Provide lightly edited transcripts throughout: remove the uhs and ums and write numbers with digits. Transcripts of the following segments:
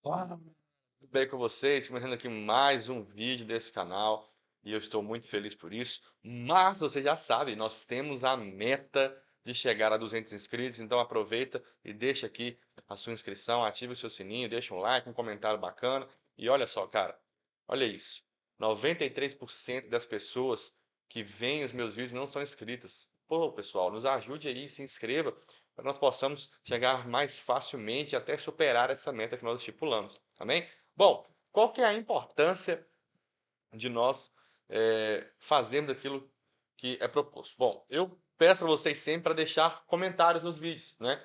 Olá, tudo bem com vocês? Começando aqui mais um vídeo desse canal e eu estou muito feliz por isso. Mas você já sabe, nós temos a meta de chegar a 200 inscritos, então aproveita e deixa aqui a sua inscrição, ative o seu sininho, deixa um like, um comentário bacana. E olha só, cara, olha isso. 93% das pessoas que veem os meus vídeos não são inscritas. Pô, pessoal, nos ajude aí, se inscreva para nós possamos chegar mais facilmente até superar essa meta que nós estipulamos, amém? Bom, qual que é a importância de nós fazermos aquilo que é proposto? Bom, eu peço para vocês sempre para deixar comentários nos vídeos, né?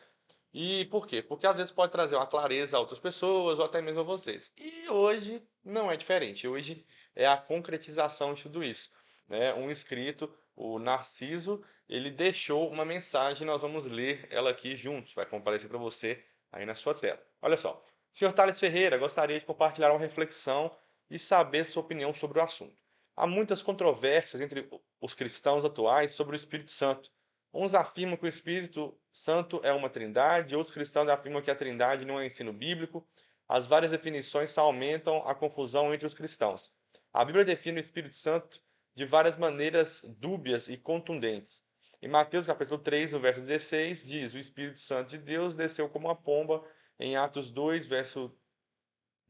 E por quê? Porque às vezes pode trazer uma clareza a outras pessoas ou até mesmo a vocês. E hoje não é diferente. Hoje é a concretização de tudo isso, né? Um inscrito, o Narciso, ele deixou uma mensagem, nós vamos ler ela aqui juntos. Vai comparecer para você aí na sua tela. Olha só. Senhor Thales Ferreira, gostaria de compartilhar uma reflexão e saber sua opinião sobre o assunto. Há muitas controvérsias entre os cristãos atuais sobre o Espírito Santo. Uns afirmam que o Espírito Santo é uma trindade, outros cristãos afirmam que a trindade não é ensino bíblico. As várias definições só aumentam a confusão entre os cristãos. A Bíblia define o Espírito Santo de várias maneiras dúbias e contundentes. Em Mateus capítulo 3, no verso 16, diz: O Espírito Santo de Deus desceu como uma pomba. Em Atos 2, verso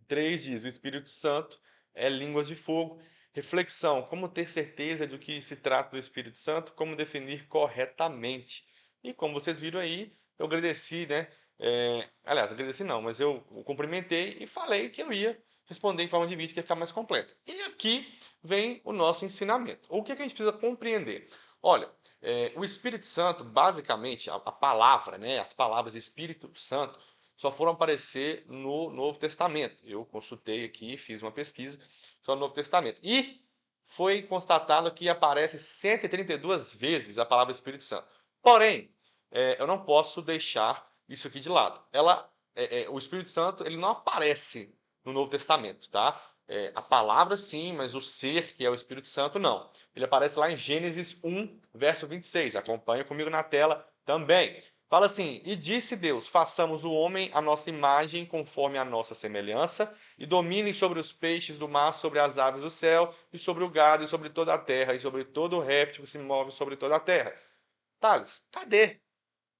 3 diz: O Espírito Santo é línguas de fogo. Reflexão: como ter certeza do que se trata do Espírito Santo? Como definir corretamente? E como vocês viram aí, eu agradeci, né? Aliás, agradeci não, mas eu cumprimentei e falei que eu ia responder em forma de vídeo que ia ficar mais completa. E aqui vem o nosso ensinamento. O que, que a gente precisa compreender? Olha, o Espírito Santo, basicamente, a palavra, né? As palavras Espírito Santo só foram aparecer no Novo Testamento. Eu consultei aqui, fiz uma pesquisa só no Novo Testamento. E foi constatado que aparece 132 vezes a palavra Espírito Santo. Porém, eu não posso deixar isso aqui de lado. O Espírito Santo ele não aparece no Novo Testamento, tá? A palavra sim, mas o ser, que é o Espírito Santo, não. Ele aparece lá em Gênesis 1, verso 26. Acompanha comigo na tela também. Fala assim: E disse Deus: Façamos o homem à nossa imagem, conforme a nossa semelhança, e dominem sobre os peixes do mar, sobre as aves do céu, e sobre o gado, e sobre toda a terra, e sobre todo o réptil que se move sobre toda a terra. Thales, cadê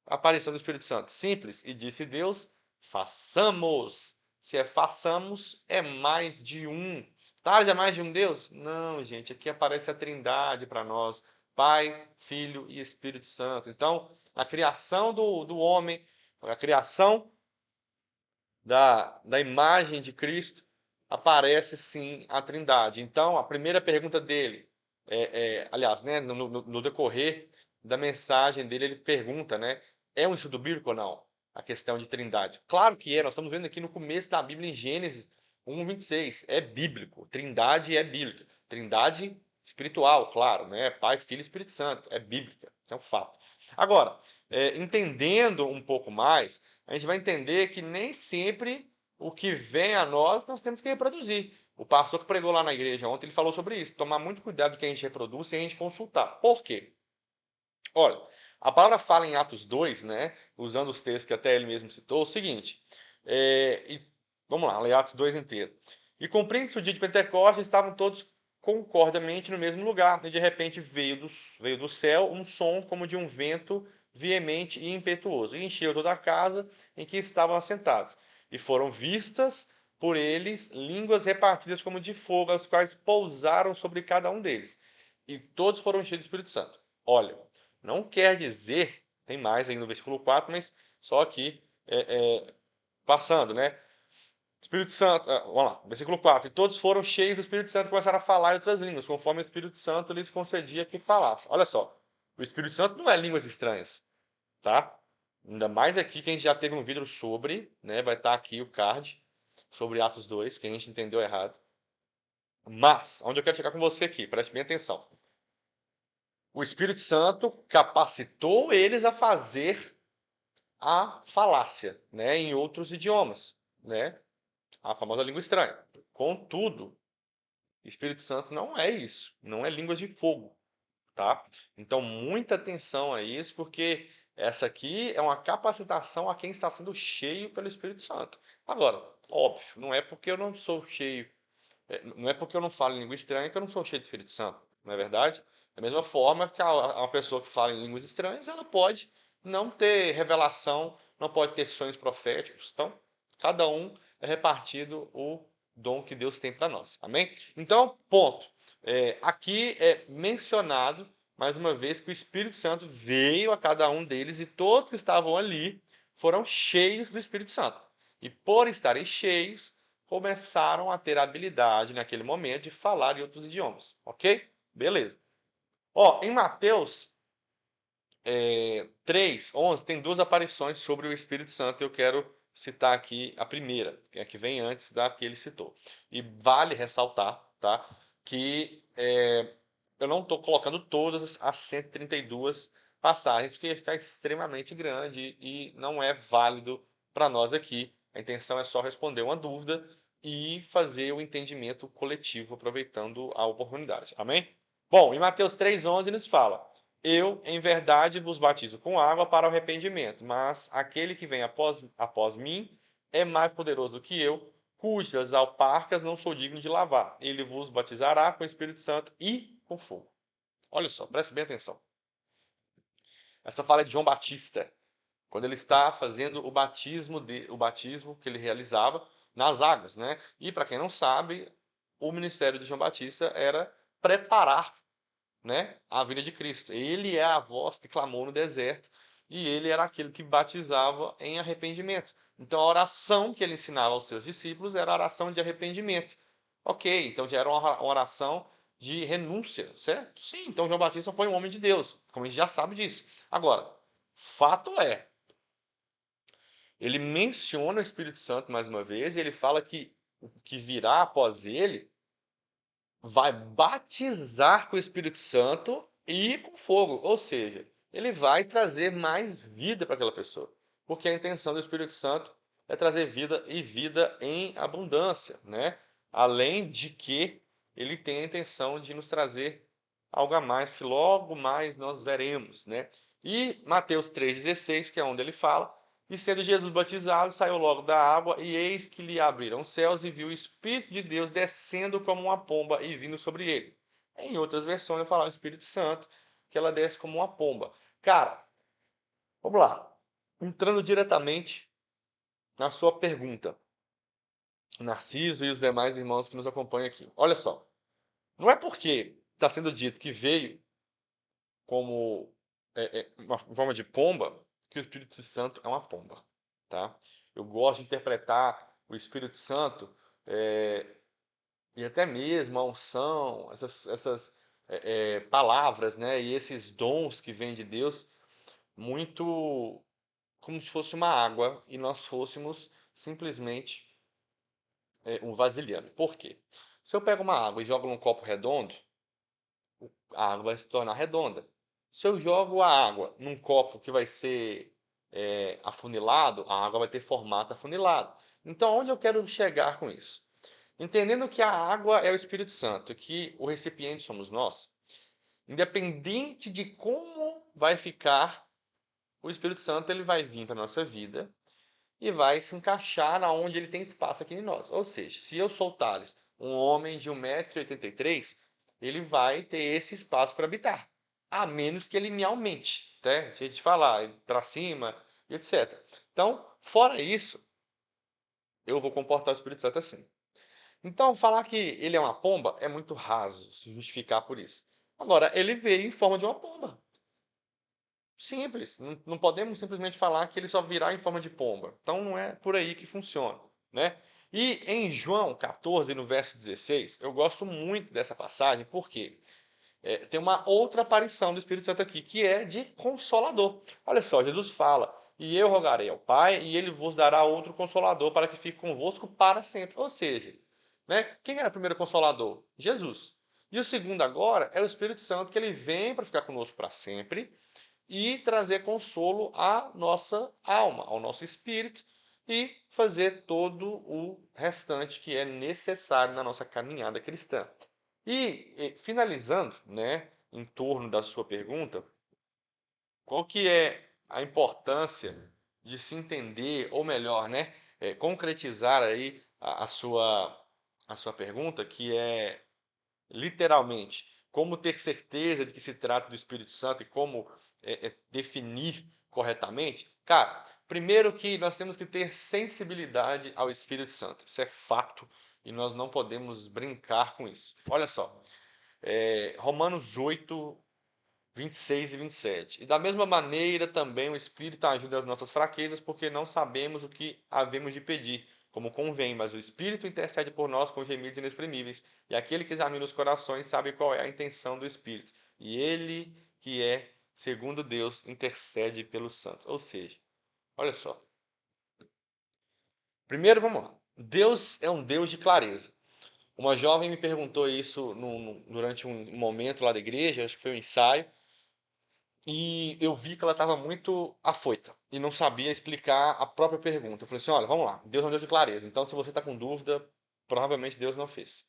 a aparição do Espírito Santo? Simples. E disse Deus: Façamos. Se é façamos, é mais de um. Thales, é mais de um Deus? Não, gente, aqui aparece a Trindade para nós: Pai, Filho e Espírito Santo. Então, a criação do homem, a criação da imagem de Cristo, aparece sim a Trindade. Então, a primeira pergunta dele, aliás, né, no decorrer da mensagem dele, ele pergunta, né, é um estudo bíblico ou não? A questão de Trindade. Claro que é, nós estamos vendo aqui no começo da Bíblia, em Gênesis 1:26, é bíblico, Trindade é bíblica. Trindade espiritual, claro, né, Pai, Filho e Espírito Santo, é bíblica, isso é um fato. Agora, entendendo um pouco mais, a gente vai entender que nem sempre o que vem a nós temos que reproduzir. O pastor que pregou lá na igreja ontem, ele falou sobre isso. Tomar muito cuidado com o que a gente reproduz e a gente consultar. Por quê? Olha, a palavra fala em Atos 2, né, usando os textos que até ele mesmo citou, o seguinte, vamos lá, ler Atos 2 inteiro. E cumprindo-se o dia de Pentecostes, estavam todos concordemente no mesmo lugar, e de repente veio do céu um som como de um vento veemente e impetuoso, e encheu toda a casa em que estavam assentados. E foram vistas por eles línguas repartidas como de fogo, as quais pousaram sobre cada um deles. E todos foram cheios do Espírito Santo. Olha, não quer dizer, tem mais aí no versículo 4, mas só aqui passando, né? Espírito Santo, vamos lá, versículo 4. E todos foram cheios do Espírito Santo e começaram a falar em outras línguas, conforme o Espírito Santo lhes concedia que falassem. Olha só, o Espírito Santo não é línguas estranhas, tá? Ainda mais aqui que a gente já teve um vídeo sobre, né? Vai estar aqui o card sobre Atos 2, que a gente entendeu errado. Mas, onde eu quero chegar com você aqui, preste bem atenção. O Espírito Santo capacitou eles a fazer a falácia, né, em outros idiomas, né, a famosa língua estranha. Contudo, Espírito Santo não é isso, não é línguas de fogo, tá? Então, muita atenção a isso, porque essa aqui é uma capacitação a quem está sendo cheio pelo Espírito Santo. Agora, óbvio, não é porque eu não sou cheio, não é porque eu não falo em língua estranha que eu não sou cheio do Espírito Santo, não é verdade? Da mesma forma que uma pessoa que fala em línguas estranhas, ela pode não ter revelação, não pode ter sonhos proféticos. Então, cada um é repartido o dom que Deus tem para nós. Amém? Então, ponto. Aqui é mencionado, mais uma vez, que o Espírito Santo veio a cada um deles e todos que estavam ali foram cheios do Espírito Santo. E por estarem cheios, começaram a ter a habilidade naquele momento de falar em outros idiomas, ok? Beleza. Ó, em Mateus 3:11 tem duas aparições sobre o Espírito Santo. Eu quero citar aqui a primeira, que é a que vem antes da que ele citou. E vale ressaltar, tá, que eu não estou colocando todas as 132 passagens, porque ia ficar extremamente grande e não é válido para nós aqui. A intenção é só responder uma dúvida e fazer o entendimento coletivo, aproveitando a oportunidade. Amém? Bom, em Mateus 3:11 nos fala: Eu, em verdade, vos batizo com água para o arrependimento, mas aquele que vem após mim é mais poderoso do que eu, cujas alparcas não sou digno de lavar. Ele vos batizará com o Espírito Santo e com fogo. Olha só, preste bem atenção. Essa fala é de João Batista, quando ele está fazendo o batismo que ele realizava nas águas, né? E para quem não sabe, o ministério de João Batista era preparar, né, a vinda de Cristo. Ele é a voz que clamou no deserto e ele era aquele que batizava em arrependimento. Então a oração que ele ensinava aos seus discípulos era a oração de arrependimento. Ok, então já era uma oração de renúncia, certo? Sim, então João Batista foi um homem de Deus, como a gente já sabe disso. Agora, fato é, ele menciona o Espírito Santo mais uma vez e ele fala que o que virá após ele vai batizar com o Espírito Santo e com fogo. Ou seja, ele vai trazer mais vida para aquela pessoa. Porque a intenção do Espírito Santo é trazer vida e vida em abundância, né? Além de que ele tem a intenção de nos trazer algo a mais que logo mais nós veremos, né? E Mateus 3,16, que é onde ele fala: E sendo Jesus batizado, saiu logo da água, e eis que lhe abriram os céus, e viu o Espírito de Deus descendo como uma pomba e vindo sobre ele. Em outras versões, eu falo o Espírito Santo, que ela desce como uma pomba. Cara, vamos lá. Entrando diretamente na sua pergunta, Narciso e os demais irmãos que nos acompanham aqui. Olha só, não é porque está sendo dito que veio como uma forma de pomba, que o Espírito Santo é uma pomba, tá? Eu gosto de interpretar o Espírito Santo e até mesmo a unção, essas palavras, né? E esses dons que vêm de Deus, muito como se fosse uma água e nós fôssemos simplesmente um vasilhame. Por quê? Se eu pego uma água e jogo num copo redondo, a água vai se tornar redonda. Se eu jogo a água num copo que vai ser afunilado, a água vai ter formato afunilado. Então, onde eu quero chegar com isso? Entendendo que a água é o Espírito Santo, que o recipiente somos nós, independente de como vai ficar, o Espírito Santo ele vai vir para a nossa vida e vai se encaixar aonde ele tem espaço aqui em nós. Ou seja, se eu sou Thales, um homem de 1,83 m, ele vai ter esse espaço para habitar. A menos que ele me aumente, né? Se a gente falar para cima, etc. Então, fora isso, eu vou comportar o Espírito Santo assim. Então, falar que ele é uma pomba é muito raso, se justificar por isso. Agora, ele veio em forma de uma pomba. Simples. Não podemos simplesmente falar que ele só virá em forma de pomba. Então não é por aí que funciona, né? E em João 14, no verso 16, eu gosto muito dessa passagem, porque tem uma outra aparição do Espírito Santo aqui, que é de Consolador. Olha só, Jesus fala: E eu rogarei ao Pai, e ele vos dará outro Consolador para que fique convosco para sempre. Ou seja, né, quem era o primeiro Consolador? Jesus. E o segundo agora é o Espírito Santo, que ele vem para ficar conosco para sempre e trazer consolo à nossa alma, ao nosso espírito e fazer todo o restante que é necessário na nossa caminhada cristã. E finalizando, né, em torno da sua pergunta, qual que é a importância de se entender, ou melhor, né, concretizar aí a sua pergunta, que é literalmente como ter certeza de que se trata do Espírito Santo e como definir corretamente, cara, primeiro que nós temos que ter sensibilidade ao Espírito Santo. Isso é fato e nós não podemos brincar com isso. Olha só, Romanos 8, 26 e 27. E da mesma maneira também o Espírito ajuda as nossas fraquezas, porque não sabemos o que havemos de pedir, como convém, mas o Espírito intercede por nós com gemidos inexprimíveis. E aquele que examina os corações sabe qual é a intenção do Espírito. E ele que é, segundo Deus, intercede pelos santos. Ou seja, olha só. Primeiro, vamos lá. Deus é um Deus de clareza. Uma jovem me perguntou isso durante um momento lá da igreja, acho que foi um ensaio. E eu vi que ela estava muito afoita e não sabia explicar a própria pergunta. Eu falei assim: olha, vamos lá, Deus é um Deus de clareza. Então, se você está com dúvida, provavelmente Deus não fez.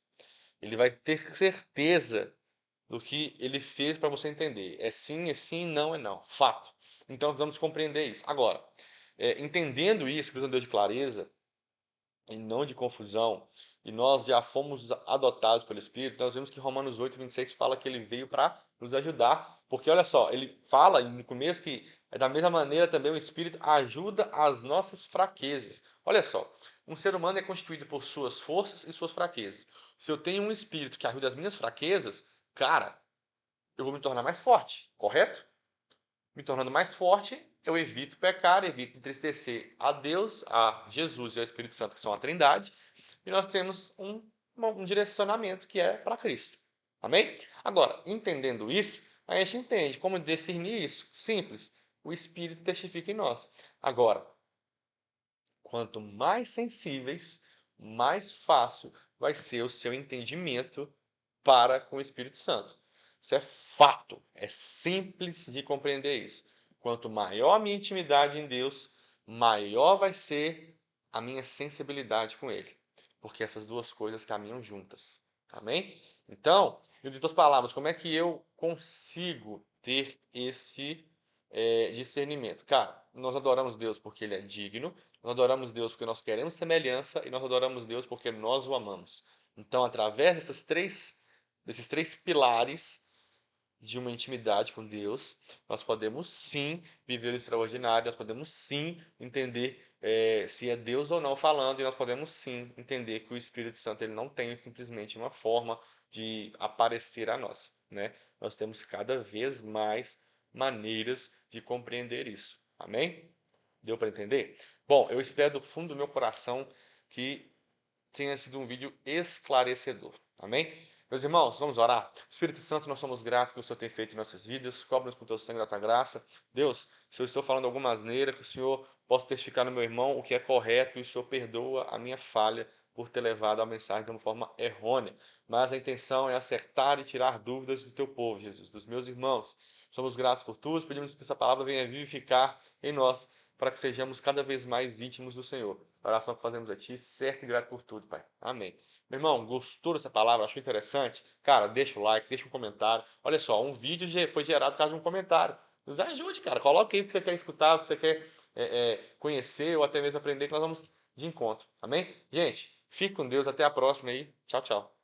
Ele vai ter certeza do que ele fez para você entender. É sim, não é não. Fato. Então, vamos compreender isso. Agora, entendendo isso, que Deus é um Deus de clareza, e não de confusão, e nós já fomos adotados pelo Espírito, nós vemos que Romanos 8, 26 fala que ele veio para nos ajudar, porque olha só, ele fala no começo que da mesma maneira também o Espírito ajuda as nossas fraquezas. Olha só, um ser humano é constituído por suas forças e suas fraquezas. Se eu tenho um Espírito que ajuda as minhas fraquezas, cara, eu vou me tornar mais forte, correto? Me tornando mais forte, eu evito pecar, evito entristecer a Deus, a Jesus e ao Espírito Santo, que são a Trindade, e nós temos um direcionamento que é para Cristo. Amém? Agora, entendendo isso, a gente entende como discernir isso. Simples. O Espírito testifica em nós. Agora, quanto mais sensíveis, mais fácil vai ser o seu entendimento para com o Espírito Santo. Isso é fato, é simples de compreender isso. Quanto maior a minha intimidade em Deus, maior vai ser a minha sensibilidade com Ele, porque essas duas coisas caminham juntas. Amém? Então, em outras palavras, como é que eu consigo ter esse discernimento? Cara, nós adoramos Deus porque Ele é digno, nós adoramos Deus porque nós queremos semelhança e nós adoramos Deus porque nós o amamos. Então, através desses três pilares de uma intimidade com Deus, nós podemos sim viver o extraordinário, nós podemos sim entender se é Deus ou não falando, e nós podemos sim entender que o Espírito Santo ele não tem simplesmente uma forma de aparecer a nós, né? Nós temos cada vez mais maneiras de compreender isso. Amém? Deu para entender? Bom, eu espero do fundo do meu coração que tenha sido um vídeo esclarecedor. Amém? Meus irmãos, vamos orar. Espírito Santo, nós somos gratos pelo Senhor ter feito em nossas vidas. Cobre-nos com o teu sangue da tua graça. Deus, se eu estou falando alguma asneira, que o Senhor possa testificar no meu irmão o que é correto e o Senhor perdoa a minha falha por ter levado a mensagem de uma forma errônea. Mas a intenção é acertar e tirar dúvidas do teu povo, Jesus, dos meus irmãos. Somos gratos por tudo, pedimos que essa palavra venha vivificar em nós para que sejamos cada vez mais íntimos do Senhor. A oração que fazemos a Ti, certo e grato por tudo, Pai. Amém. Meu irmão, gostou dessa palavra? Achou interessante? Cara, deixa o like, deixa um comentário. Olha só, um vídeo foi gerado por causa de um comentário. Nos ajude, cara. Coloque aí o que você quer escutar, o que você quer conhecer ou até mesmo aprender, que nós vamos de encontro. Amém? Gente, fique com Deus. Até a próxima aí. Tchau, tchau.